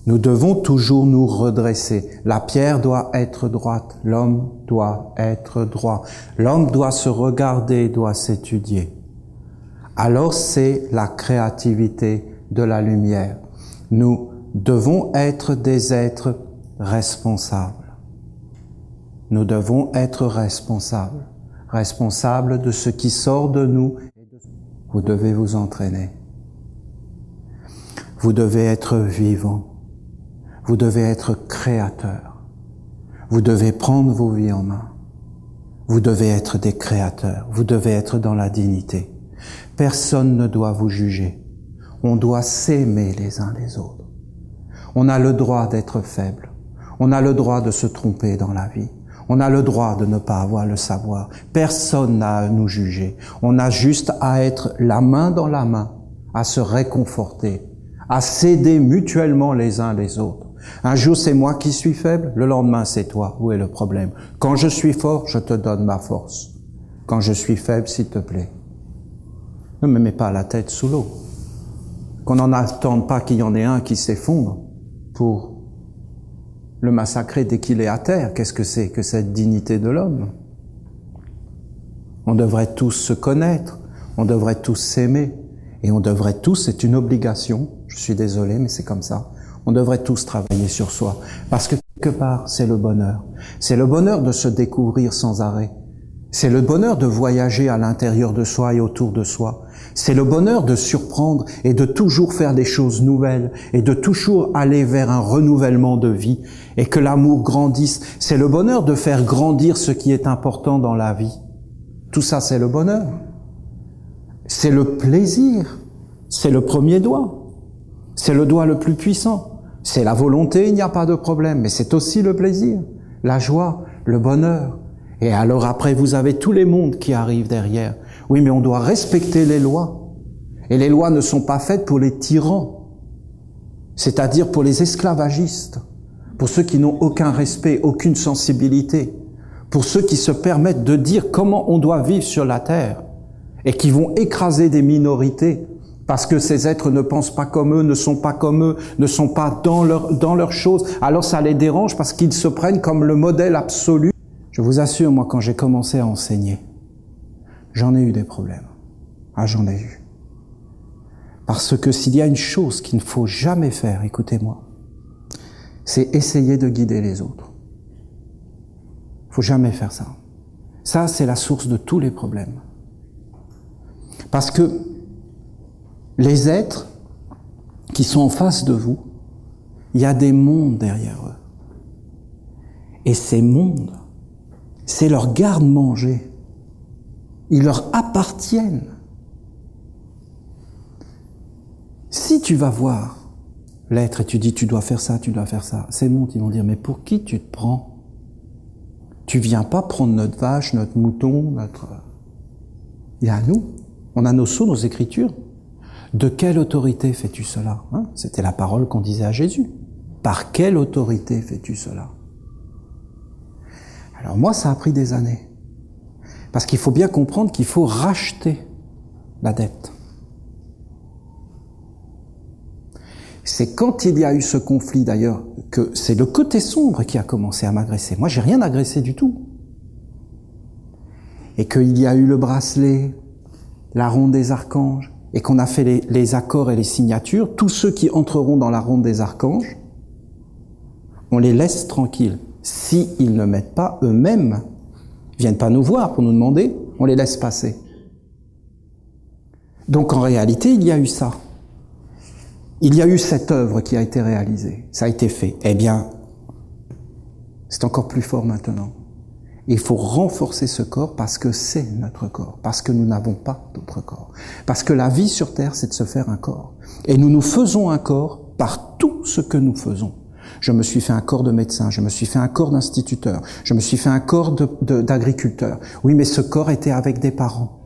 Nous devons toujours nous redresser. La pierre doit être droite, l'homme doit être droit. L'homme doit se regarder, doit s'étudier. Alors c'est la créativité de la lumière. Nous devons être des êtres responsables. Nous devons être responsables. Responsables de ce qui sort de nous. Vous devez vous entraîner. Vous devez être vivant. Vous devez être créateur. Vous devez prendre vos vies en main. Vous devez être des créateurs. Vous devez être dans la dignité. Personne ne doit vous juger. On doit s'aimer les uns les autres. On a le droit d'être faible. On a le droit de se tromper dans la vie. On a le droit de ne pas avoir le savoir. Personne n'a à nous juger. On a juste à être la main dans la main, à se réconforter, à s'aider mutuellement les uns les autres. Un jour, c'est moi qui suis faible, le lendemain, c'est toi. Où est le problème? Quand je suis fort, je te donne ma force. Quand je suis faible, s'il te plaît, ne me mets pas la tête sous l'eau. Qu'on n'en attende pas qu'il y en ait un qui s'effondre pour le massacrer dès qu'il est à terre. Qu'est-ce que c'est que cette dignité de l'homme? On devrait tous se connaître, on devrait tous s'aimer, et on devrait tous, c'est une obligation, je suis désolé, mais c'est comme ça, on devrait tous travailler sur soi, parce que quelque part, c'est le bonheur. C'est le bonheur de se découvrir sans arrêt. C'est le bonheur de voyager à l'intérieur de soi et autour de soi. C'est le bonheur de surprendre et de toujours faire des choses nouvelles et de toujours aller vers un renouvellement de vie et que l'amour grandisse. C'est le bonheur de faire grandir ce qui est important dans la vie. Tout ça, c'est le bonheur. C'est le plaisir. C'est le premier doigt. C'est le doigt le plus puissant. C'est la volonté, il n'y a pas de problème, mais c'est aussi le plaisir, la joie, le bonheur. Et alors après, vous avez tous les mondes qui arrivent derrière. Oui, mais on doit respecter les lois. Et les lois ne sont pas faites pour les tyrans, c'est-à-dire pour les esclavagistes, pour ceux qui n'ont aucun respect, aucune sensibilité, pour ceux qui se permettent de dire comment on doit vivre sur la terre et qui vont écraser des minorités parce que ces êtres ne pensent pas comme eux, ne sont pas comme eux, ne sont pas dans leurs choses. Alors ça les dérange parce qu'ils se prennent comme le modèle absolu. Je vous assure, moi, quand j'ai commencé à enseigner, j'en ai eu des problèmes. Ah, j'en ai eu. Parce que s'il y a une chose qu'il ne faut jamais faire, écoutez-moi, c'est essayer de guider les autres. Il ne faut jamais faire ça. Ça, c'est la source de tous les problèmes. Parce que les êtres qui sont en face de vous, il y a des mondes derrière eux. Et ces mondes, c'est leur garde-manger. Ils leur appartiennent. Si tu vas voir l'être et tu dis tu dois faire ça, ces mondes, ils vont dire mais pour qui tu te prends? Tu viens pas prendre notre vache, notre mouton, Il y a nous, on a nos sceaux, nos écritures. De quelle autorité fais-tu cela? C'était la parole qu'on disait à Jésus. Par quelle autorité fais-tu cela? Alors moi, ça a pris des années. Parce qu'il faut bien comprendre qu'il faut racheter la dette. C'est quand il y a eu ce conflit, d'ailleurs, que c'est le côté sombre qui a commencé à m'agresser. Moi, j'ai rien agressé du tout. Et qu'il y a eu le bracelet, la ronde des archanges, et qu'on a fait les accords et les signatures, tous ceux qui entreront dans la ronde des archanges, on les laisse tranquilles. S'ils ne mettent pas eux-mêmes, viennent pas nous voir pour nous demander, on les laisse passer. Donc en réalité, il y a eu ça. Il y a eu cette œuvre qui a été réalisée. Ça a été fait. Eh bien, c'est encore plus fort maintenant. Il faut renforcer ce corps parce que c'est notre corps, parce que nous n'avons pas d'autre corps. Parce que la vie sur Terre, c'est de se faire un corps. Et nous nous faisons un corps par tout ce que nous faisons. Je me suis fait un corps de médecin, je me suis fait un corps d'instituteur, je me suis fait un corps d'agriculteur. Oui, mais ce corps était avec des parents.